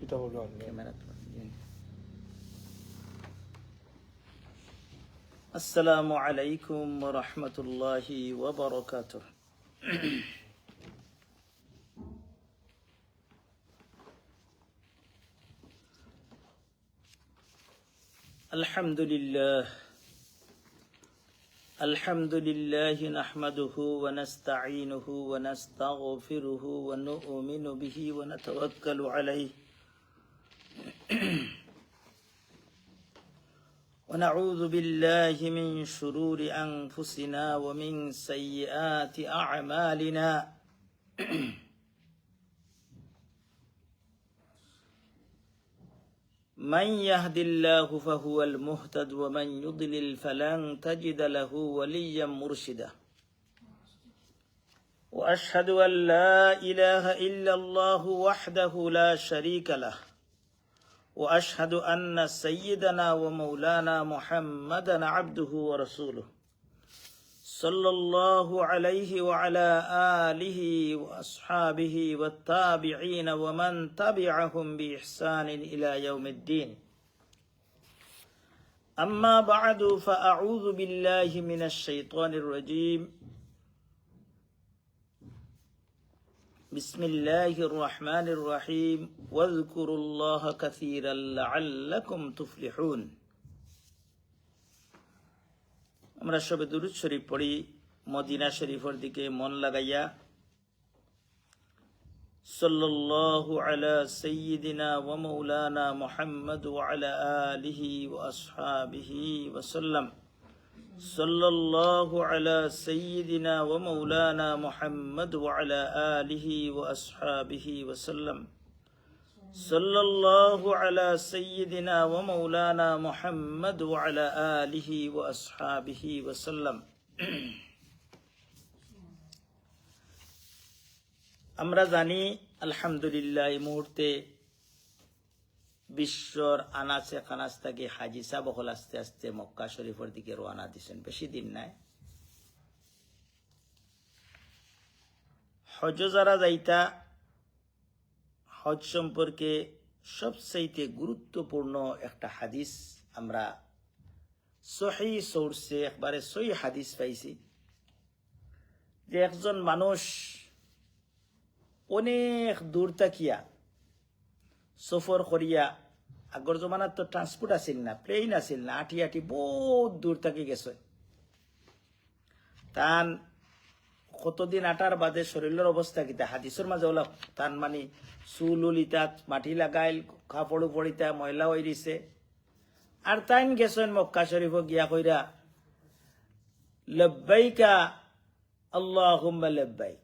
এটা হলো ক্যামেরা। আসসালামু আলাইকুম ওয়া রাহমাতুল্লাহি ওয়া বারাকাতুহু। আলহামদুলিল্লাহ নাহমাদুহু ওয়া নাস্তাঈনুহু ওয়া নাস্তাগফিরুহু ওয়া নু'মিনু বিহি ওয়া নাতাওয়াক্কালু আলাইহি ونعوذ بالله من شرور أنفسنا ومن سيئات أعمالنا من يهد الله فهو المهتد ومن يضلل فلن تجد له وليا مرشدا وأشهد أن لا إله إلا الله وحده لا شريك له وأشهد أن سيدنا ومولانا محمدا عبده ورسوله صلى الله عليه وعلى آله وأصحابه والتابعين ومن تبعهم بإحسان إلى يوم الدين أما بعد فأعوذ بالله من الشيطان الرجيم بسم الله الرحمن الرحيم واذكروا الله كثيرا لعلكم تفلحون আমরা সবে দুরূদ শরীফ পড়ি মদিনা শরীফের দিকে মন লাগাইয়া। সাল্লাল্লাহু আলা সাইয়্যিদিনা ওয়া মাওলানা মুহাম্মদ ওয়া আলা আলিহি ওয়া আসহাবিহি ওয়া সাল্লাম। সাল্লাল্লাহু আলা সাইয়্যিদিনা ওয়া মাওলানা মুহাম্মদ ওয়া আলা আলিহি ওয়া আসহাবিহি ওয়া সাল্লাম। সাল্লাল্লাহু আলা সাইয়্যিদিনা ওয়া মাওলানা মুহাম্মদ ওয়া আলা আলিহি ওয়া আসহাবিহি ওয়া সাল্লাম। আমরা জানি আলহামদুলিল্লাহ এই মুহূর্তে বিশ্বর আনাচে কানাচ থেকে হাজি সাহেব হল আস্তে আস্তে মক্কা শরীফের দিকে রওনা দিচ্ছেন, বেশি দিন নাই। হজ যারা যাইতা, হজ সম্পর্কে সবচাইতে গুরুত্বপূর্ণ একটা হাদিস আমরা সহি সোর্সে একবারে সহি হাদিস পাইছি যে একজন মানুষ অনেক দূর তাকিয়া সফর করিয়া, আগর জমানার তো ট্রান্সপোর্ট আসিল না, প্লেন আসিল না, আটি আটি বহুত দূর থাকি গেছে। তান কতদিন আটার বাদে শরীরের অবস্থা কিতা হাদিসের মাঝে ওলা তান মানে চুল উলিতাত মাটি লাগাইল, কাপড় পড়িতা ময়লা হয়ে দিছে। আর তাইন গেছেন মক্কা শরীফ গিয়া কইরা লব্বাইকা আল্লাহুম্মা লব্বাইক।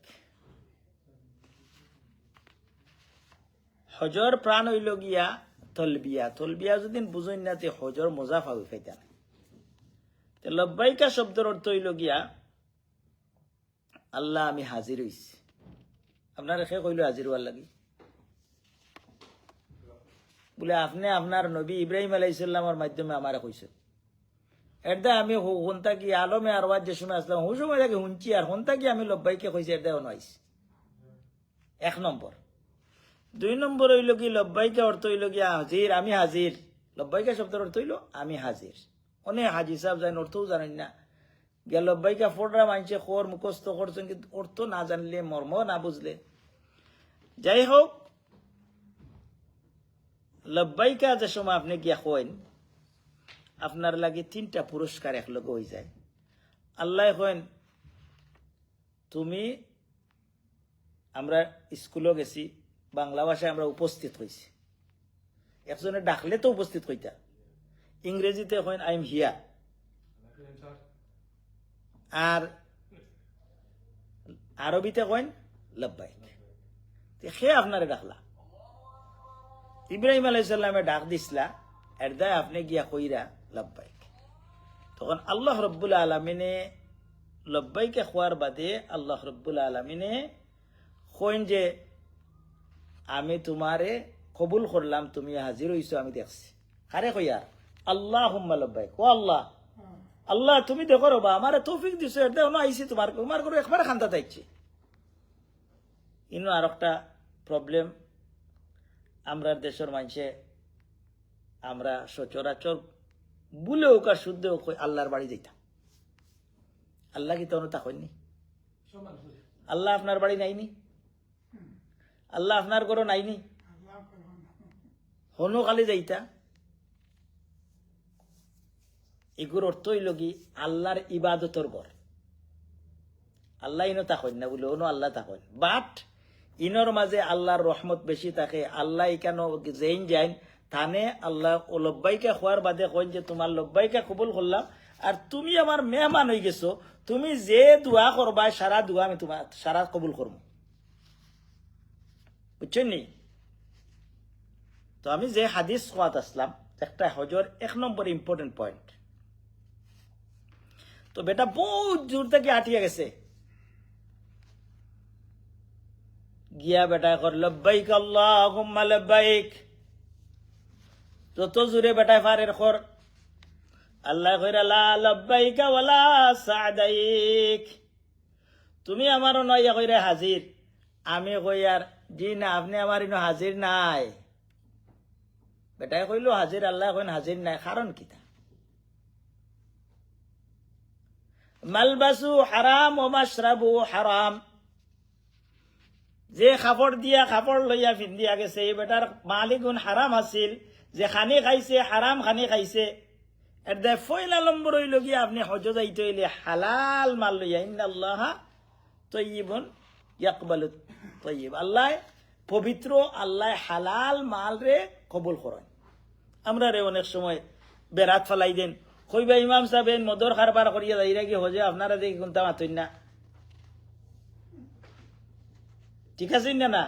হজর প্রাণ হইল গিয়া তলবিয়া। তলবিয়া যদি বুঝই না তে হজর মজা পাবি ফাইতা না। লব্বাইকা শব্দের অর্থ হইল গিয়া আল্লাহ আমি হাজির হইছি। আপনার রেখে কইল হাজির হওয়ার লাগি বলে আপনি আপনার নবী ইব্রাহিম আলাইসাল্লামের মাধ্যমে আমারে কইছে। এরদা আমি হন্তা কি আলমে আর যে সময় আসলাম হুঁ সময় তাকে শুনছি, আর হন্তা কি আমি লব্বাইকে কইছি এরদা অনাইছি। এক নম্বর। দুই নম্বর হইল কি লব্বাইকা অর্থ হইল গিয়া হাজির, আমি হাজির। লব্বাইকা শব্দের অর্থ হইল আমি হাজির। অনেক হাজি সাহেব জানেন, অর্থও জানেন না, গিয়া লব্বাইকা ফোড়রা মানছে খোর মুখস্থ করছেন, কিন্তু অর্থ না জানলে, মর্ম না বুঝলে। যাই হোক, লব্বাইকা যে সময় আপনি গিয়া কইন, আপনার লাগে তিনটা পুরস্কার একলগে হয়ে যায়। আল্লাহ কইন তুমি, আমরা স্কুলে গেছি, বাংলা ভাষায় আমরা উপস্থিত হয়েছি, একজনে ডাকলে তো উপস্থিত হইতা। ইংরেজিতে কইন আই এম হিয়ার, আর আরবিতে কইন লব্বাইক। সে আপনারে ডাকলা, ইব্রাহিম আলাইহিসসালামে ডাক দিসলা, এরদায় আপনি গিয়া কইরা লব্বাইক। তখন আল্লাহ রব্বুল আলমিনে লব্বাইকে খোয়ার বাদে আল্লাহ রব্বুল আলমিনে কইন যে আমি তোমারে কবুল করলাম, তুমি হাজির হইছো, আমি দেখছি। আরে কইয়ার আল্লাহুম্মা লব্বাইক, ও আল্লাহ, আল্লাহ তুমি দেখো রবা আমার তৌফিক দিছো, এটা আইসি তোমার করে একবারে খান্তা থাকছি। ইনো আর একটা প্রবলেম, আমরার দেশের মানুষে আমরা সচরাচর বুলেও কার শুদ্ধেও আল্লাহর বাড়ি যাইতাম। আল্লাহ কি তখন তা হয়নি? আল্লাহ আপনার বাড়ি নাইনি? আল্লাহ আপনার ঘরও নাইনি? হনু খালি যাইতা। এগুলোর অর্থ হইল কি আল্লাহর ইবাদতর ঘর। আল্লাহ ইনো তাকেন না বলে অন্য আল্লাহ তাকেন, বাট ইনর মাঝে আল্লাহর রহমত বেশি থাকে। আল্লাহ কেন জেইন যাইন থানে আল্লাহ ও লব্বাইকা খোয়ার বাদে কইন যে তোমার লব্বাইকা কবুল করলাম, আর তুমি আমার মেহমান হয়ে গেছো, তুমি যে দোয়া করবা সারা দোয়া আমি তোমার সারা কবুল করবো। বুঝছেন নি? তো আমি যে হাদিস খোয়াত আসলাম একটা হজর 1 নম্বর ইম্পর্টেন্ট পয়েন্ট। তো বেটা বহুত দূর থেকে আটিয়া গেছে, গিয়া বেটা কর লব্বাইক আল্লাহুম্মা লব্বাইক। যত জোরে বেটায় ফারের খর আল্লাহ কইরা লা লব্বাইকা ওয়ালা সাদাইক। তুমি আমার নয়া কইরা হাজির, আমি কই আর জি না আপনি আমার ইনো হাজির নাই। বেটায় কইল হাজির, আল্লাহ কইন হাজির নাই, কারণ কিতা? মালবাসু হারাম ও মাশরাবু হারাম। যে কাপড় দিয়া কাপড় লইয়া ফিন্দিয়া গেছে এই বেটার মালিকুন হারাম আছিল, যে খানি খাইছে হারাম খানি খাইছে। এর দে ফয়লা নম্বর হইল গিয়া আপনি হজ যাইতে হইলে হালাল মাল লইয়া, ইন্নাল্লাহা তাইয়িবুন ইয়াকবালু তাইয়িব। আল্লাহ পবিত্র, আল্লাহ হালাল মাল রে কবুল করেন। আমরা রে অনেক সময় বেরাত ফেলাই দেন, কইবা ইমাম সাহেব মদর কারবার করিয়া যাইরা কি হজে আপনারা দেখি কোনটা মাতইন না, ঠিক আছে না? না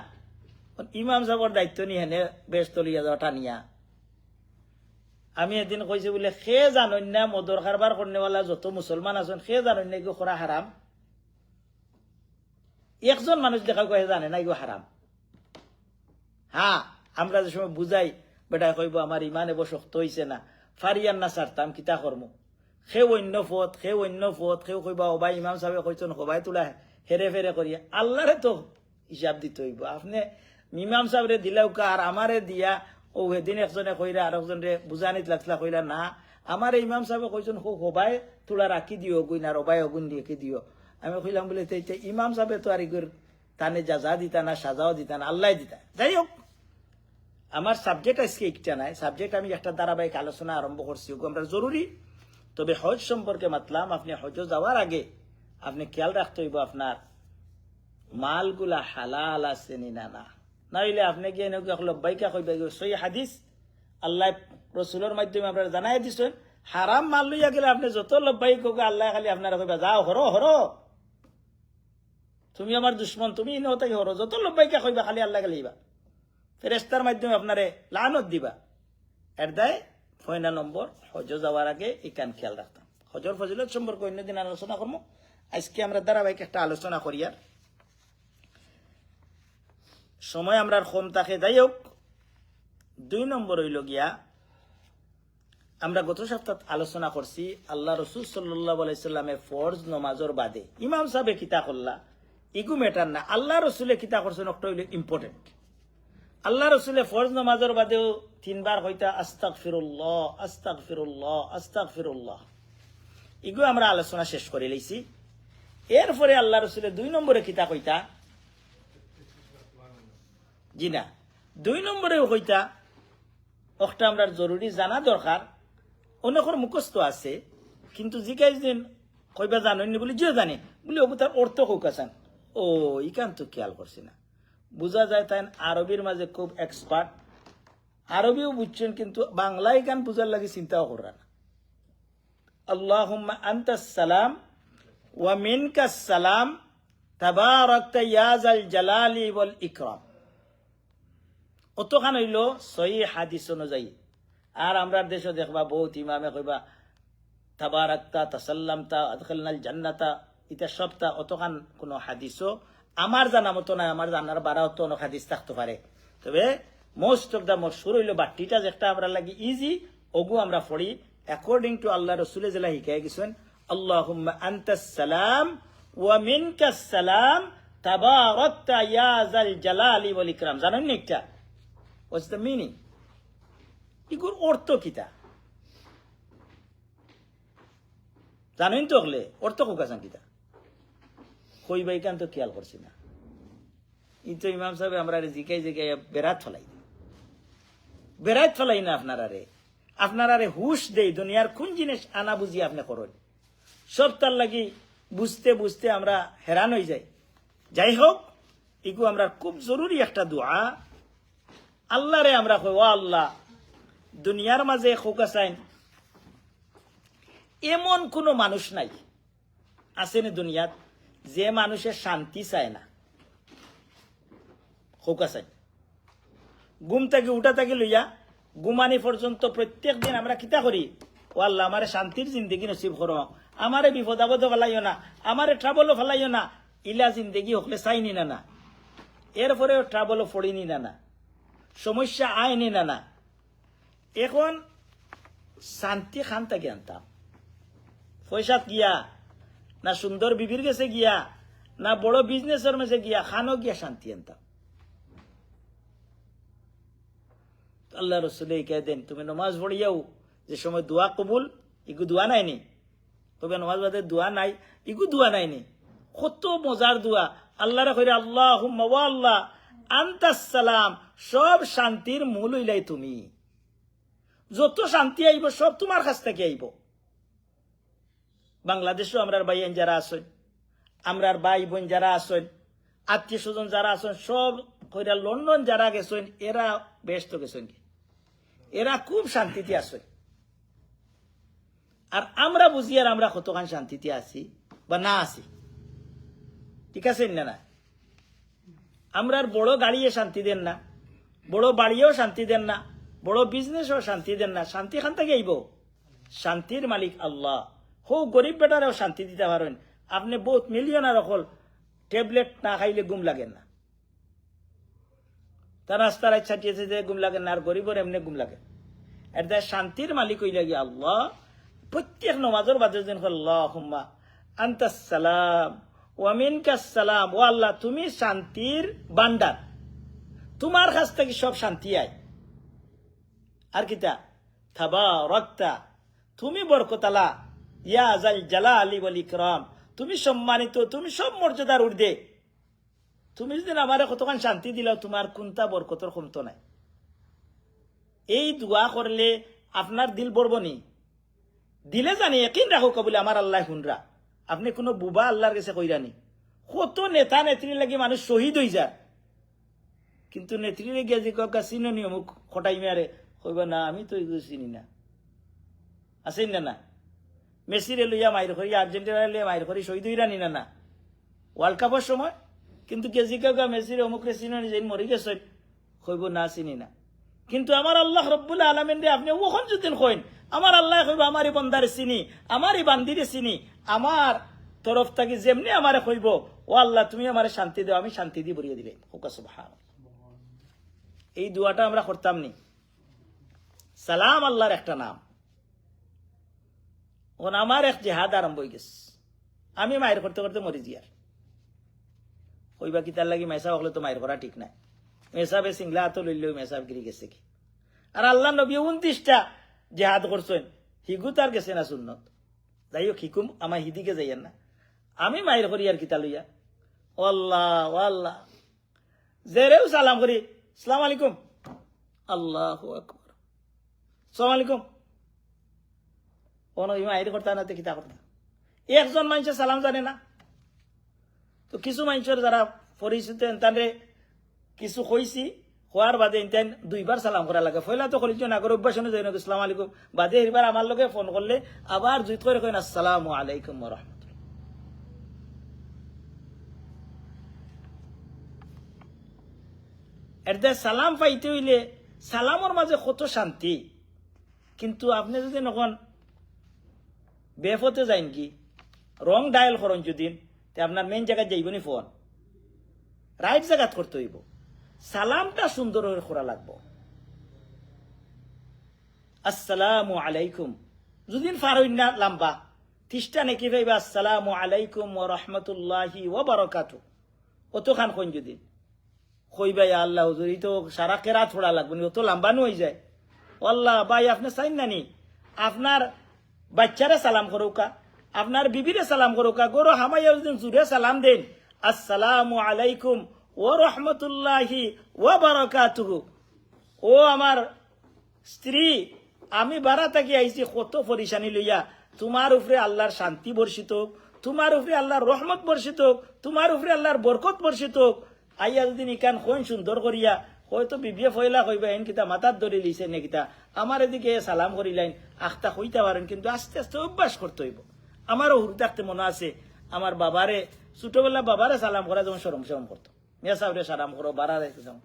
ইমাম সাহেবের দায়িত্ব নি হেনে বেশ তলিয়া যাওয়া টানিয়া। আমি এদিন কইছি বলে সে জানন না মদর কারবার করনেওয়ালা যত মুসলমান আছেন সে জানন না এগুলো করা হারাম। একজন মানুষ দেখা কয়ে জানে না এগুলো হারাম। হ্যাঁ আমরা যে সময় বুঝাই বেটা কইব আমার ইমান এব শক্ত হইছে না, ফারিয়ান না ছাড়তাম কিতা কর্ম, সে অন্য ফত সে অন্য ফত সেও কইবা ও ভাই ইমাম সাহেব কইছেন সবাই তোলা হেরে ফেরে করিয়া আল্লাহরে তো হিসাব দিতে হইব। আপনি ইমাম সাহেবরে দিলেও কার আমারে দিয়া ও সেদিন একজনে কইরা আর একজনে বুঝানিত লাগলা কইলা না আমার ইমাম সাহেব কইছেন সবাই তোলা রাখি দিও গুই না রবাই অগুন রেখে দিও। আমি কইলাম বলে ইমাম সাহেব তো আর ইগুর তানে যাজা দিতা না সাজাও দিতা না, আল্লাহ দিতা। যাই হোক আমার সাবজেক্ট আজকে একটা নাই, সাবজেক্ট আমি একটা ধারাবাহিক আলোচনা আরম্ভ করছি, আমরা জরুরি। তবে হজ সম্পর্কে মাতলাম, আপনি হজ যাওয়ার আগে আপনি খেয়াল রাখতে হইব আপনার মালগুলা হালাল আছে না না, নাইলে আপনি গিয়ে লব্বাইকা কইবা সই হাদিস আল্লাহ রসুলের মাধ্যমে আপনারা জানাই দিচ্ছেন হারাম মাল লইয়া গেলে আপনি যত লব্বাইক হোক আল্লাহ খালি আপনারা কইবা যাও হরো হরো, তুমি আমার দুশ্মন, তুমি ইনতাই হরো, যত লব্বাইকা কইবা খালি আল্লাহ খালিবা ফেরেস্তার মাধ্যমে আপনারে লানত দিবা। এর দায় 6 নম্বর হজ যাওয়ার আগে ইকান খেয়াল রাখতাম। হজর ফজিলত সম্পর্কে অন্যদিন আলোচনা করবো, আজকে আমরা ধারাবাহিক একটা আলোচনা করি আর সময় আমরা কম থাকে। যাই হোক 2 নম্বর হইল গিয়া আমরা গত সপ্তাহ আলোচনা করছি আল্লাহ রসুল সাল্লাল্লাহু আলাইহি সাল্লামের ফরজ নমাজর বাদে ইমাম সাহেব কিতা করলা ইগু ম্যাটার না, আল্লাহ রসুলে কিতা করছেন একটা হইল ইম্পর্টেন্ট। আল্লাহ রসুলে ফরজ নমাজর বাদেও 3 বার হইতা আস্তাগফিরুল্লাহ আস্তাগফিরুল্লাহ আস্তাগফিরুল্লাহ, ইগু আমরা আলোচনা শেষ করে লইছি। এরপরে আল্লাহ রসুলে 2 নম্বরে কিতা কইতা, জি না 2 নম্বরে কইতা একটা আমরা জরুরি জানা দরকার, অনেকের মুখস্থ আছে কিন্তু জিজ্ঞাসা দিন কইবা জানেননি বলে যে জানে বলে ওগু তার অর্থ কৌকাছেন, ও ইকান তো খেয়াল করছি না। বোঝা যায় তাই আরবির মাঝে খুব এক্সপার্ট, আরবিও বুঝছেন কিন্তু বাংলা ইকান বুঝার লাগে চিন্তাও করেন না। আল্লাহুম্মা আনতাস সালাম ওয়া মিনকাস সালাম তাবারাকতা ইয়া যাল জালালি ওয়াল ইকরাম, অতখান হইল সহি হাদিস অনুযায়ী। আর আমরা দেশে দেখবা বহুত ইমামে কইবা তাবারাকতা তাসাল্লামতা আদখালনাল জান্নাতা, এটা সবটা অতখান কোন হাদিসও আমার জানা মতো নাই, আমার জানার বাড়াও তো অনেক হাদিস থাকতে পারে। তবে মোস্ট অফ দা মশহুর হইল বাট্টিটা যেটা আমরা লাগি ইজি ওগু আমরা পড়ি অ্যাকর্ডিং টু আল্লাহ রসুলে জেলা হিকায় গেছেন আল্লাহুম্মা আনতাস সালাম ওয়া মিনকাস সালাম তাবারাকতা ইয়া যাল জালালি ওয়াল ইকরাম। জানেন না একটা হোয়াটস দ্য মিনিং? ইগুর অর্থ কিতা জানেন তো? হলে অর্থ কোকাসান কিতা কই বাইকান তো খেয়াল করছি না। ই তো ইমাম সাহেব আমরা জিকাই জিকাই বেড়াত ফেলাই না আপনারা রে হুশ দেই দুনিয়ার কোন জিনিস আনা বুঝি আপনি করেন সব তার লাগি বুঝতে বুঝতে আমরা হেরান হয়ে যাই। যাই হোক, ইগু আমরা খুব জরুরি একটা দোয়া। আল্লাহ রে আমরা কই, ও আল্লাহ, দুনিয়ার মাঝে খোকাসাইন এমন কোনো মানুষ নাই আসেনি দুনিয়াত যে মানুষের শান্তি চায় না। খোকাসাইন ঘুম থেকে উঠা থেকে লইয়া ঘুমানি পর্যন্ত প্রত্যেক দিন আমরা কিতা করি, ও আল্লাহ আমারে শান্তির জিন্দগি নসিব করো, আমারে বিপদ আপদ ফেলাইও না, আমারে ট্রাবলও ফেলাইও না। ইলা জিন্দগি হকলে চাইনি না না, এরপরেও ট্রাবলও ফড়িনি না না, সমস্যা আইনি না না। এখন শান্তি খান থেকে আনতাম পয়সাত গিয়া, না সুন্দর বিবির গেছে গিয়া, না বড় বিজনেসের মাঝে গিয়া, খানো গিয়া শান্তি আনতাম। আল্লাহ রসুল কে দেন তুমি নমাজ পড়িয়াও যে সময় দোয়া কবুল, ইগু দোয়া নাইনি, তবে নমাজ বাদে দোয়া নাই, ইগু দোয়া নাইনি। কত মজার দোয়া। আল্লাহ রে কইরে আল্লাহুম্মা ওয়া আল্লাহ আনতাস সালাম, সব শান্তির মূল হইলাই তুমি। যত শান্তি আইব সব তোমার কাছ থেকে আইব। বাংলাদেশও আমরার ভাই যারা আছেন, আমরার ভাই বোন যারা আছেন, আত্মীয় স্বজন যারা আছেন, সব কইরা লন্ডন যারা গেছেন, এরা ব্যস্ত গেছেন, এরা খুব শান্তিতে আছেন। আর আমরা বুঝি আর আমরা কতখান শান্তিতে আছি বা না আছি, ঠিক আছে না? আমরার বড় গাড়িও শান্তি দেন না, বড় বাড়িও শান্তি দেন না, বড় বিজনেসও শান্তি দেন না। শান্তি খান থেকে আইব? শান্তির মালিক আল্লাহ। হো গরিব বেটারেও শান্তি দিতে পারেন। আপনি বহুত মিলিয়নার অকল ট্যাবলেট না খাইলে ঘুম লাগেন না, তার রাস্তার ছাটিয়েছে যে ঘুম লাগেন না, আর গরিবের এমনি ঘুম লাগে। এর শান্তির মালিক হইলে গিয়ে আল্লাহ। প্রত্যেক নমাজের বাদে দিন আল্লাহুম্মা আনতাস সালাম ওয়া মিনকাস সালাম, ও আল্লাহ তুমি শান্তির ভান্ডার, তোমার কাছ থেকে সব শান্তি আয়। আর কিতা তাবারাকতা, তুমি বরকতালা, ইয়া জাল জালালি ওয়াল ইকরাম, তুমি সম্মানিত, তুমি সব মর্যাদার ঊর্ধ্বে। তুমি যদি আমারে কতক্ষণ শান্তি দিলাও, তোমার কোনটা বরকতর কমতো নাই। এই দোয়া করলে আপনার দিল বড়বনি দিলে জানি একই রাখো কবলে আমার আল্লাহ হুনরা। আপনি কোনো বুবা আল্লাহর কাছে কইরানি। কত নেতা নেত্রী লাগি মানুষ শহীদ হয়ে যায়, কিন্তু নেত্রীরে গিয়ে যে কাকা চিনি অমুক খটাই মেয়ারে কইবা না, আমি তো এগুলো চিনি না। আছেন না না? মেসিরে লইয়া মাইর করি, আর্জেন্টিনা লইয়া মাইর করি, শহীদ হইরানি না না ওয়ার্ল্ড কাপের সময়। কিন্তু কেজি কাকা মেসির অমুকরে চিনি যে মরি গেছে, কইব না চিনি না। কিন্তু আমার আল্লাহ রব্বুল আলামিন রে আপনি ওখান যদি কইন, আমার আল্লাহ কইব আমারই বন্দারে চিনি, আমারই বান্দিরে চিনি, আমার তরফ থেকে যেমনি আমারে কইব, ও আল্লাহ তুমি আমারে শান্তি দাও, আমি শান্তি দিয়ে ভরিয়ে দিলে। সুবহানাল্লাহ। এই দোয়াটা আমরা করতাম নি? সালাম আল্লাহর একটা নাম। ওন আমার এক জেহাদ আরম্ভ হয়ে গেছে, আমি মায়ের করতে করতে মরি জিয়ার। কইবা কি তার লাগি মেসা হলে তো মায়ের করা ঠিক নাই। মেসাবে সিংলা তো লইলেও মেসাব গিরি গেছে কি। আর আল্লাহ নবী 29টা জেহাদ করছেন, হিগু তার গেছে না সুন্নত। যাই হোক, হিকুম আমার হিদিকে যাইয়েন না, আমি মায়ের করি আর কিতা লইয়া। ও আল্লাহ ও আল্লাহ, জেরেও সালাম করি, সালাম আলাইকুম, আল্লাহু আকবার, সালাম আলাইকুম। কোন মায়ের করতা না কিতা করতা। একজন মানুষের সালাম জানে না তো কিছু মানুষের যারা পরিচিত তাদের কিছু কইছি, হওয়ার বাদে ইনতেন 2বার সালাম করা লাগে। ফয়লা তো করিজ না করে অভ্যাস অনুযায়ী আসসালাম আলাইকুম, বাদে এবার আমার লগে ফোন করলে আবার জুত করে কইন আসসালামু আলাইকুম ওয়া রাহমাতুল্লাহ। এরদা সালাম পাইতে হইলে সালামর মাঝে কত শান্তি। কিন্তু আপনি যদি নখন বেফতে যাইন কি রং ডায়াল করেন যদি, আপনার মেইন জায়গায় যাইবনি ফোন, রাইট জায়গাত করতে হইব। সালামটা সুন্দর করা লাগবো। আসসালামু আলাইকুম যদি ফারইন না লম্বা, তিষ্টা নাকি ভাইবা আসসালামু আলাইকুম ওয়া রাহমাতুল্লাহি ওয়া বারাকাতুহু, অতখান কোন যদি কইবা ইয়া আল্লাহ হুজুর এই তো সারা কেরাত ফোড়া লাগবে অত লম্বানো হয়ে যায় আল্লাহ ভাই আপনি চাইন নানি আপনার বাচ্চারে সালাম করুকা আপনার বিবিরে সালাম করুকা গরো হামাইয়া জুড়ে সালাম দেন আসসালামু আলাইকুম ও রহমতুল্লাহি ও বারাকাতুহু ও আমার স্ত্রী আমি বারা থাকি আইছি কত পরিশানি লইয়া তোমার উপরে আল্লাহর শান্তি বর্ষিত হোক তোমার উপরে আল্লাহর রহমত বর্ষিত হোক তোমার উপরে আল্লাহর বরকত বর্ষিত হোক আইয়া যদি নিকান কোন সুন্দর করিয়া হয়তো বিবিয়ে ফয়লা কইবা এন কিতা মাথার ধরে লিছে নে কিতা আমার এদিকে সালাম করিলেন আখতা হইতে পারেন কিন্তু আস্তে আস্তে অভ্যাস করতে হইব আমারও হুরু থাকতে মনে আছে আমার বাবারে ছোটবেলা বাবারে সালাম করা যেমন সরম সরম করতো মিয়া সাহেবরে সালাম করো বাড়া যেমন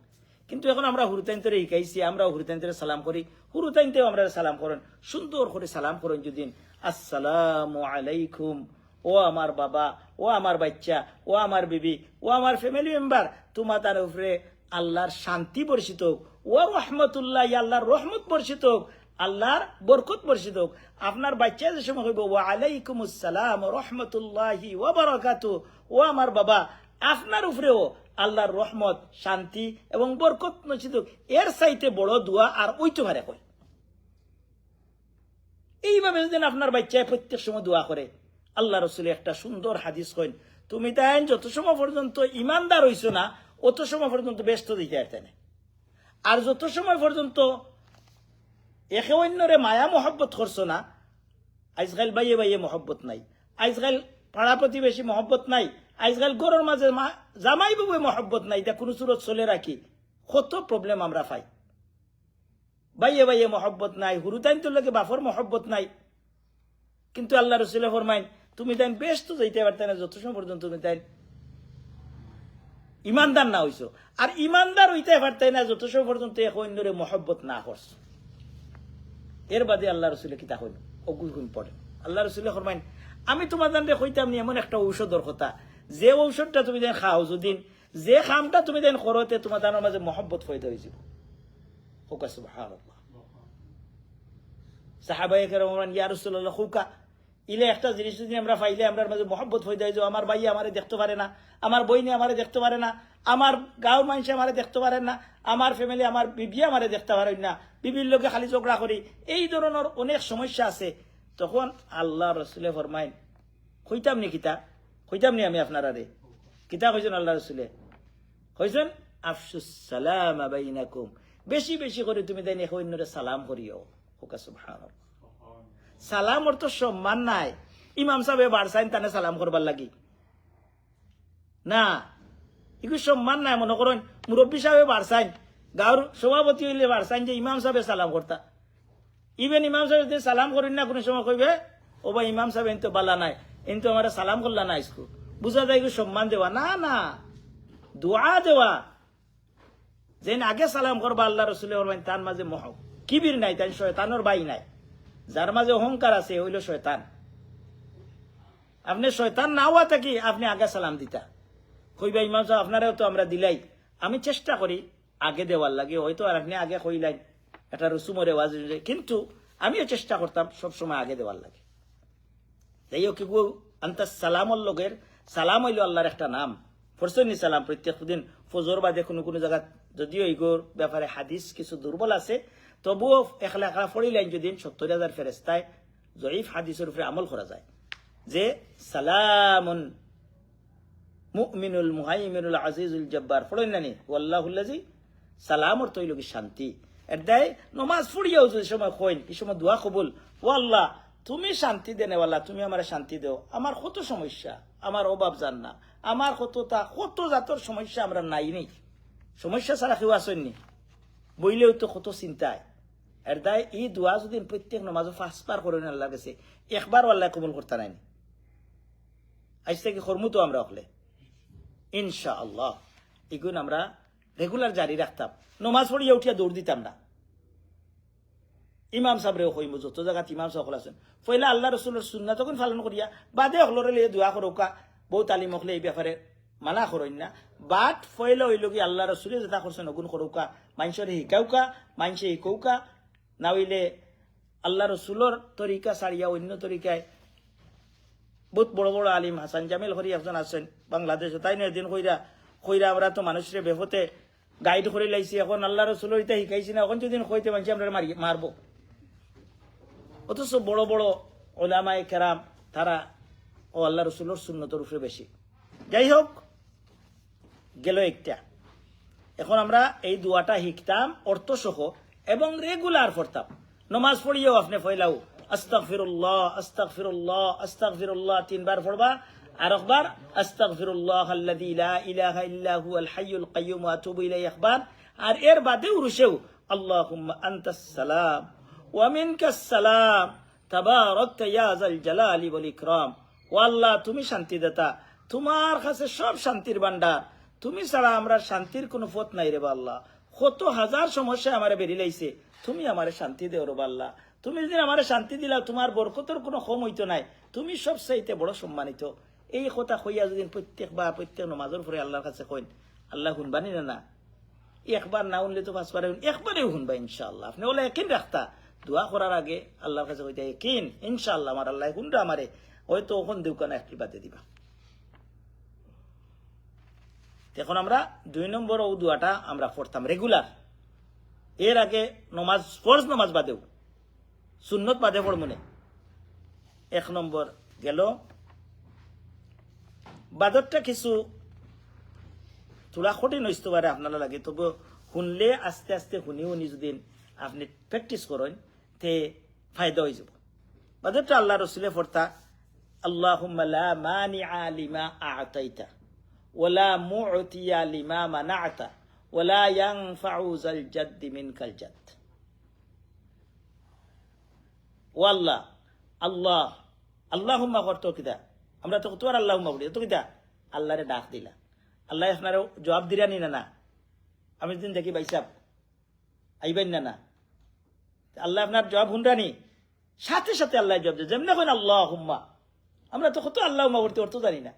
কিন্তু এখন আমরা হুরুতাইনতরে শিখাইছি আমরা হুরুতাইনতরে সালাম করি হুরুতাইনতেও আমরা সালাম করেন সুন্দর করে সালাম করেন যদি আসসালামু আলাইকুম ও আমার বাবা ও আমার বাচ্চা ও আমার বিবি ও আমার ফ্যামিলি মেম্বার তোমার তার উপরে আল্লাহর শান্তি বর্ষিত হোক ও রহমতুল্লাহ আল্লাহর রহমত বর্ষিত হোক আল্লাহর বরকত বর্ষিত হোক আপনার বাচ্চা যে সময় হইব ওয়া আলাইকুম আসসালাম রহমতুল্লাহি ওয়া বারাকাতুহু ও আমার বাবা আপনার উপরেও আল্লাহর রহমত শান্তি এবং বরকত নসিব এর চাইতে বড় দোয়া আর ওইটো হারে কয় এইভাবে যদি আপনার বাচ্চায় প্রত্যেক সময় দোয়া করে আল্লাহ রসুলের একটা সুন্দর হাদিস কইন তুমি তাই যত সময় পর্যন্ত ইমানদার হইছো না অত সময় পর্যন্ত ব্যস্ত দিতে পারতে না আর যত সময় পর্যন্ত একে অন্যরে মায়া মহব্বত করছো না আজকাল বাইয়ে বাইয়ে মহব্বত নাই আজকাল পাড়া প্রতিবেশী মহব্বত নাই আজকাল গরুর মাঝে জামাই বাবুয়ে মহব্বত নাই এটা কোনো সুরত চলে রাখি কত প্রবলেম আমরা পাই বাইয়ে বাইয়ে মহব্বত নাই হুরুতাইন তোর লোকে বাফর মহব্বত নাই কিন্তু আল্লাহ রসুলের ফরমাইন তুমি তাই বেশ তো যাইতে পারতে না যত সময় পর্যন্ত তুমি তাই ইমানদার না হইছো আর ইমানদার হইতে পারতে না যত সময় পর্যন্ত এক অন্যরে মহব্বত না করছো এর বাদে আল্লাহ রসুলে কিতা হইল অগুন পড়ে আল্লাহ রসুলের ফরমাইন আমি তোমার জানলে কইতাম এমন একটা ঔষধর কথা যে ঔষধটা তুমি দেন খাও যদিন যে খামটা তুমি দেন করতে তোমার তার মাঝে মহব্বত ফয়দা হয়েছিল সাহাবায়ে কেরাম ইয়া রাসূলুল্লাহ খুকা ইলে একটা জিনিস যদি আমরা পাইলে আমরা মাঝে মহব্বত হয়ে যায় যে আমার ভাই আমারে দেখতে পারে না আমার বইনে আমারে দেখতে পারে না আমার গাঁর মানুষ আমারে দেখতে পারেন না আমার ফ্যামিলি আমার বিবি আমারে দেখতে পারেন না বিবির লোকে খালি ঝগড়া করি এই ধরনের অনেক সমস্যা আছে তখন আল্লাহ রসুলে ফরমাইন কইতাম নি কিতা কইতাম নি আমি আপনারা রে কিতা কইছেন আল্লাহ রসুলে কইছেন আফসুস সালাম বাইনাকুম বেশি বেশি করে তুমি দেন এক অন্যরে সালাম করিও ওকা সুবহানাল্লাহ সালাম ওর তো সম্মান নাই ইমাম সাহেব বাড়সাইন তানে সালাম করবার লাগি না এগুলো সম্মান নাই মনে করেন মুরব্বী সাহেব বাড়সাইন গাঁর সভাপতি হইলে বাড়সাইন যে ইমাম সাহেব সালাম করতা ইভেন ইমাম সাহেব যদি সালাম করেন না কোনো সময় কইবে ও ভাই ইমাম সাহেব এন তো বালা নাই এন তো আমার সালাম করলা না ইসকু বুঝা যায় সম্মান দেওয়া না না দোয়া দেওয়া যেন আগে সালাম করবা আল্লাহ রসুলের তার মাঝে কিবির নাই তাই শয়তানোর বাই নাই যার মাঝে অহংকার আছে হইল শয়তান আপনি শয়তান না হওয়া থাকি আপনি আগে সালাম দিতা কইবা ইমাম সাহেব আপনারাও তো আমরা দিলাই আমি চেষ্টা করি আগে দেওয়ার লাগে হয়তো আর আপনি আগে কইলাই একটা রসুম রেওয়াজ কিন্তু আমিও চেষ্টা করতাম সবসময় আগে দেওয়ার লাগে যাই হোক কেউ আন্তা সালামর লগের সালাম হইল আল্লাহর একটা নাম ফরসনি সালাম প্রত্যেক দিন ফজর বাদে কোনো কোনো জায়গা যদিও ইগোর ব্যাপারে হাদিস কিছু দুর্বল আছে তবুও একলা পড়িলেন যদি ৭০,০০০ ফেরেস্তায় জয়ীফ হাদিসের উপরে আমল করা যায় যে সালামুন মুমিনুল মুহাইমিনুল আজিজুল জব্বার পড়েন নানি ওয়াল্লাহুল্লাজি সালামর তৈল কি শান্তি এর দেয় নমাজ পড়িয়াও যদি সময় কইন এই সময় দোয়া কবুল ও আল্লাহ তুমি শান্তি দেনেওয়ালা তুমি আমার শান্তি দেও আমার কত সমস্যা আমার অভাব জান না আমার কত জাতর সমস্যা আমরা নাই নেই সমস্যা ছাড়া কেউ আসেননি বইলেও তো কত চিন্তায় এর দায় এই দোয়া যদি প্রত্যেক নমাজও 5 বার করেন আল্লাহর কাছে একবার আল্লাহ কবুল করতে নাই আজ থেকে কর্মু তো আমরা হলে ইনশাআল্লাহ এগুন আমরা রেগুলার জারি রাখতাম নমাজ পড়িয়া উঠিয়া দৌড় দিতাম না ইমাম সাহেবরেও কইম যত জায়গাত ইমাম সাহেব আছেন পয়লা আল্লাহ রসুলের সুন্নাত তখন পালন করিয়া বাদে হলরে লিয়ে দোয়া করোকা বউ তালিম হলে এই ব্যাপারে মানা করেন না বাট ফয়লা হইল কি আল্লাহ রসুলে যেটা করছেন অগুন করৌকা মানুষের শিকাউকা মানুষে শিকৌকা না হইলে আল্লাহ রসুলের তরিকা ছাড়িয়া অন্য তরিকায় বহুত বড় বড় আলিম হাসান জামিল হরি একজন আছেন বাংলাদেশে তাই না একদিন কইরা আমরা তো মানুষের বেহতে গাইড করে লাইছি, এখন আল্লাহ রসুলের ইটা শিখাইছি না, এখন যদি কইতে মানছি আমরা মারবো। অথচ বড় বড় ওলামায়ে কেরাম তারা ও আল্লাহ রসুলের সুন্নতর উপরে বেশি। যাই হোক, গেল একটা। এখন আমরা এই দোয়াটা শিখতাম অর্থ সহ এবং রেগুলার পড়তাম। নমাজ পড়িও আপনি ফয়লাও আস্তাগফিরুল্লাহ আস্তাগফিরুল্লাহ আস্তাগফিরুল্লাহ 3 বার পড়বা, আর একবার আস্তাগফিরুল্লাহ আল্লাযী লা ইলাহা ইল্লা হুয়াল হাইয়ুল কাইয়্যুম ওয়া আতুবু ইলাইহি একবার, আর এর বাদে উরুশেও আল্লাহুম্মা আনতাস সালাম ওয়া মিনকাস সালাম তাবারাকতা ইয়া যাল জালালি ওয়াল ইকরাম। ও আল্লাহ, তুমি শান্তিদাতা, তোমার কাছে সব শান্তির ভান্ডার, তুমি ছাড়া আমরা শান্তির কোনো পথ নাই রে আল্লাহ। কত হাজার সমস্যা আমারে বেরিয়ে লাইছে, তুমি আমারে শান্তি দেও রে আল্লাহ। তুমি যদি আমারে শান্তি দিলা, তোমার বরকতের কোনো কম হইতো নাই, তুমি সব চাইতে বড় সম্মানিত। এই কথা কইয়া যদি প্রত্যেক নমাজের পরে আল্লাহর কাছে কইন, আল্লাহ শুনবানি না? একবার না শুনলে তো 5 বার একবারেও শুনবা ইনশাআল্লাহ। আপনি বলে একিন রাখতা, দোয়া করার আগে আল্লাহর কাছে কইতে একিন ইনশাআল্লাহ আমার আল্লাহ শুনরা আমারে, হয়তো ওখান দেউকানা একটি বাদে দিবা। এখন আমরা 2 নম্বর ও দোয়াটা আমরা পড়তাম রেগুলার। এর আগে নমাজ, ফরজ নমাজ বাদেও, সুন্নত বাদে পড় মনে। 1 নম্বর গেল। বাদরটা কিছু তোলা কঠিন হইতে পারে আপনারা লাগে, তবু শুনলে আস্তে আস্তে শুনি যদি আপনি প্র্যাকটিস করেন তে ফায়দা হয়ে যাব। বাদরটা আল্লাহ রসুলে পড়তা আল্লাহুম্মা লা মানিআ লিমা আ'তাইতা ওয়ালা মু'তিয়া লিমা মানা'তা ওয়ালা ইয়ানফা'ু যাল জাদ্দি মিনকাল জাদ। ও আল্লাহ, আল্লাহ আল্লাহুম্মা করতো কিদা, আমরা তো তোমার আল্লাহুম্মা বলি, তো কিদা আল্লাহরে ডাক দিলা, আল্লাহ আপনার জবাব দিরানি না? না, আমি দিন দেখি ভাইসাব আইবেন না? আল্লাহ আপনার জবাব হুনরানি, সাথে সাথে আল্লাহ জবাব দেয়। যেমন এখন আল্লাহুম্মা, আমরা তো কত আল্লাহুম্মা করতে অর্থ জানি না।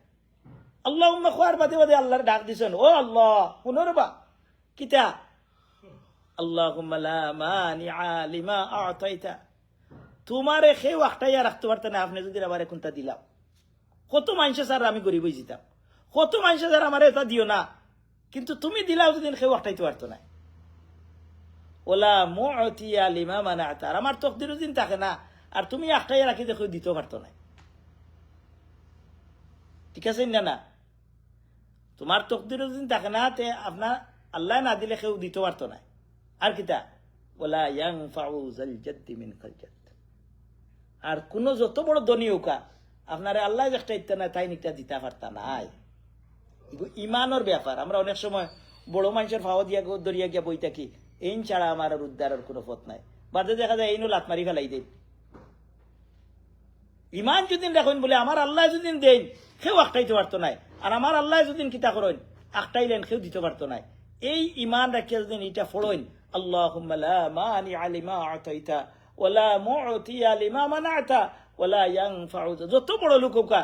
আল্লাহুম্মা খোয়ার বাদে বাদে আল্লাহর ডাক দিছেন, ও আল্লাহ শুনো রে বা কিতা আল্লাহুম্মা লা মানিআ লিমা আ'তাইতা, তোমারে খেয়ে আখটাইয়া রাখতে পারত না, আপনি যদি আমার কোনটা দিলাম। কত মানুষে স্যার আমি গরিব হয়ে যেতাম, কত মানুষে স্যার আমার এটা দিও না, কিন্তু তুমি দিলাও যদি খেয়ে আখটাইতে পারতো না। ওলা মু'তিয়া লিমা মানা'তা, আর আমার তকদিরও দিন থাকে না, আর তুমি আখটাইয়া রাখি দেখো দিতেও পারতো না। ঠিক আছে না? তোমার তকদিরও দিন থাকে না, তে আপনার আল্লাহ না দিলে কেউ দিতে পারতো না। আর কিতা ওলা ইয়ানফা'ু যাল জাদ্দি মিনকাল জাদ, আর কোন যত বড় ধনী হোকা আপনারে আল্লাহ একটা ইত্যা না তাই নিটা দিতে পারতা নাই। ইমানের ব্যাপার। আমরা অনেক সময় বড় মানুষের ফাওয়া দিয়া দরিয়া গিয়া বই থাকি, এই ছাড়া আমার আর উদ্ধারের কোনো পথ নাই, বাদে দেখা যায় এইনো লাত মারি ফেলাই দেন। ইমান যদি রাখেন বলে আমার আল্লাহ যদি দেন কেউ আখটাইতে পারতো নাই, আর আমার আল্লাহ যদি কিতা করেন আখটাইলেন কেউ দিতে পারতো নাই। এই ইমান রাখিয়া যদি এটা ফড়েন আল্লাহুম্মা লা মানিআ লিমা আ'তাইতা ওয়ালা মু'তিয়া লিমা মানা'তা ওয়ালা ইয়ানফা'ু, যত বড় লোক হোকা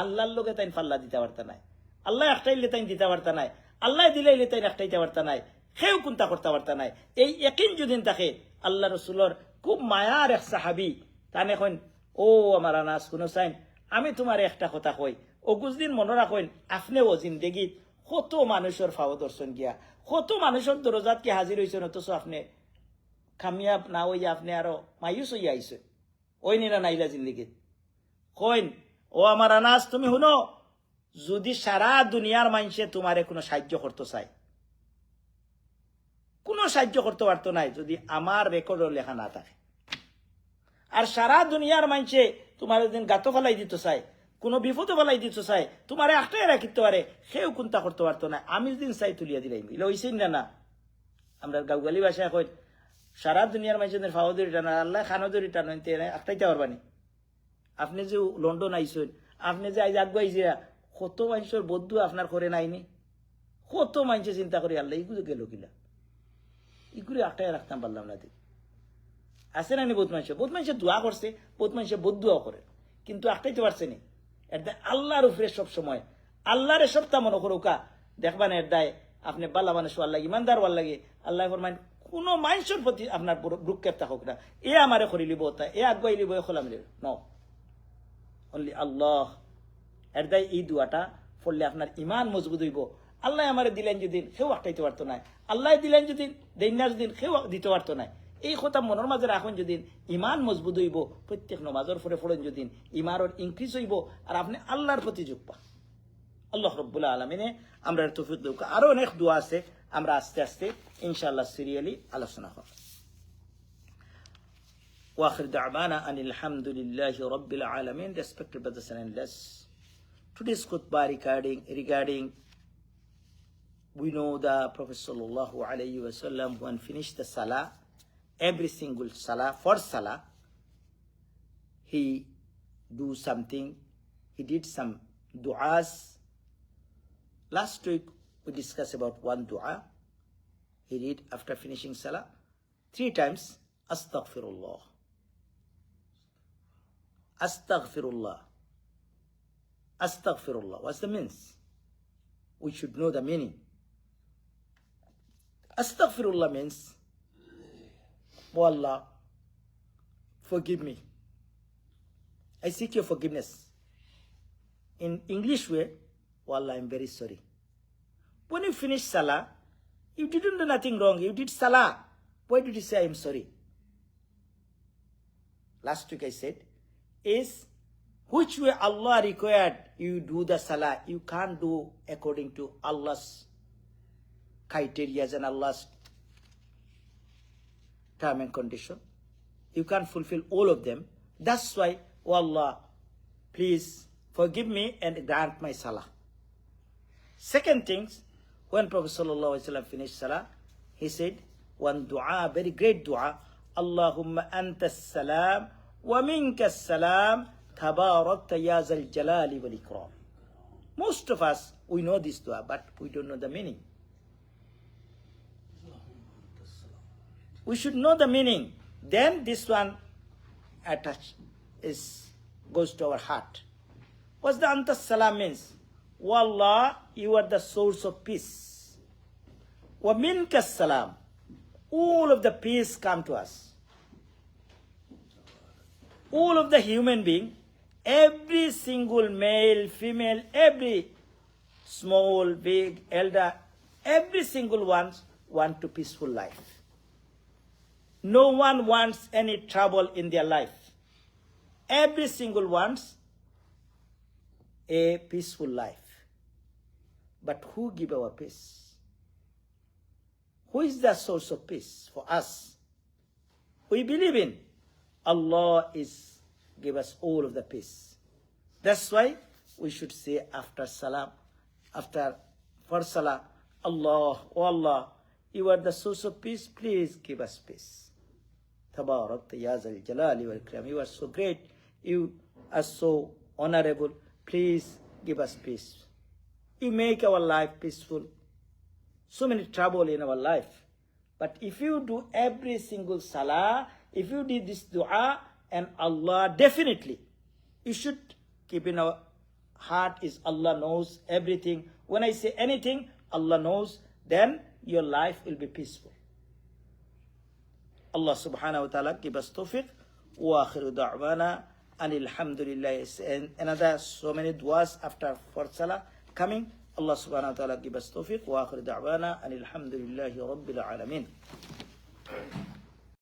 আল্লাহর লগে তাই পাল্লা দিতে পারতা নাই, আল্লাহ একটাইলে তাই দিতে পারতা নাই, আল্লাহ দিলাইলে তাই একটাইতে পারতা নাই, কেউ কোনটা করতে পারতা নাই। এই ইয়াকিন যদি থাকে, আল্লাহ রসুলের খুব মায়ার এক সাহাবী তান এখন, ও আমার আনাস শুনো চাইন, আমি তোমার একটা কথা কই, অগুজদিন মনে রাখেন আপনিও জিন্দেগিত কত মানুষের ফাও দর্শন গিয়া, কত মানুষের দরজাত কি হাজির হয়েছেন, অথচ আপনি কামিয়াব না হইয়া আপনি আরো মায়ুস হইয়া আইছে, ওই নিরা নাইলা জিন্দেগিত। কইন ও আমার আনাস তুমি শুনো, যদি সারা দুনিয়ার মানুষে তোমারে কোনো সাহায্য করতে চায়, কোনো সাহায্য করতে পারতো নাই যদি আমার রেকর্ডও লেখা না থাকে। আর সারা দুনিয়ার মানুষে তোমার দিন গাতো ফেলাই দিতে চায়, কোনো বিপদে ফেলাই দিতে চায়, তোমার একটাই রাখিতে পারে, সেও কোনটা করতে পারতো না, আমি দিন চাই তুলিয়া দিলাম। এলে হইছেন না? আমরা গাউগালি ভাষায় কই সারা দুনিয়ার মানুষদের ফাওয়াদুরি টানা, আল্লাহ খানদুরি টানেন, একটাইতে পারবানি। আপনি যে লন্ডন আইসেন, আপনি যে আজ আগুয়াই যে কত মানুষের বদ্ধু আপনার করে নাইনি, কত মানুষে চিন্তা করি আল্লাহ এগুলো গেল কিলা, এগুলো একটাই রাখতাম পারলাম না। আছে না বহুত মানুষের দোয়া করছে, বহুত মানুষের বদুয়াও করে, কিন্তু একটাইতে পারছে নি। এটা আল্লাহর উপরে সব সময় আল্লাহরে সবটা মনে করুকা দেখবান, এর দায় আপনি বাল্লা মানুষ ভাল লাগে, ইমানদার ভাল লাগে, আল্লাহ ফরমান কোন মানুষের প্রতি আপনার ভ্রুক্ষেপ থাকুক না, এ আমারে করি লিব, এ আগুয়াই লিব, এ খোলাম লিব ন, অনলি আল্লাহ। এর দায় এই দোয়াটা পড়লে আপনার ইমান মজবুত হইব, আল্লাহ আমার দিলেন যদি সেও আটকাইতে পারতো না, আল্লাহ দিলেন যদি দেন না যদি সেও দিতে পারতো না। এই কথা মনের মাঝে রাখুন যদি, ইমান মজবুত হইব, প্রত্যেক নমাজের পরে পড়েন যদি ইমানের ইনক্রিজ হইব, আর আপনি আল্লাহর প্রতি যোগ পা। আল্লাহ রব্বুল আলমিনে আমরা তৌফিক দেব। আরো অনেক দোয়া আছে, আমরা আস্তে আস্তে ইনশাআল্লাহ সিরিয়ালি আলোচনা করব। وآخر دعوانا أن الحمد لله رب العالمين. Respected brothers and sisters, today's khutbah regarding we know the Prophet sallallahu alayhi wa sallam, when finished the salah, every single salah, for salah, he do something, he did some du'as. Last week we discussed about one dua he did after finishing salah 3 times, astaghfirullah, astaghfirullah, astaghfirullah. What's the means? We should know the meaning. Astaghfirullah means, oh Allah, forgive me, I seek your forgiveness. In English way, oh Allah, I'm very sorry. When you finish salah, you didn't do nothing wrong, you did salah, why did you say I'm sorry? Last week I said, is which way Allah required you do the salah, you can't do according to Allah's criteria and Allah's term and condition. You can't fulfill all of them. That's why, oh Allah, please forgive me and grant my salah. Second things, when Prophet sallallahu alaihi wasallam finished salah, he said one dua, very great dua, Allahumma antas salam wa minkas salam tabarakta ya zal jalali wal ikram. Most of us, we know this dua, but we don't know the meaning. We should know the meaning. Then this one goes to our heart. What's the antas salam means? Wallah, you are the source of peace. Wa minkas salam, all of the peace come to us. All of the human being, every single male, female, every small, big, elder, every single one want to peaceful life. No one wants any trouble in their life. Every single wants a peaceful life. But who give our peace? Who is the source of peace for us? We believe in Allah is give us all of the peace. That's why we should say after salam, for salah, Allah, oh Allah, you are the source of peace, please give us peace. Tabarakta ya zal jalali wal ikram. You are so great, you are so honorable, please give us peace. You make our life peaceful. So many trouble in our life. But if you do every single salah, if you did this dua, and Allah, definitely, you should keep in our heart is Allah knows everything. When I say anything, Allah knows, then your life will be peaceful. Allah subhanahu wa ta'ala give us tawfiq. Wa akhiru da'wana anil hamdulillah. And another so many duas after for salah coming. Allah subhanahu wa ta'ala give us tawfiq. Wa akhiru da'wana anil hamdulillahi rabbil alamin.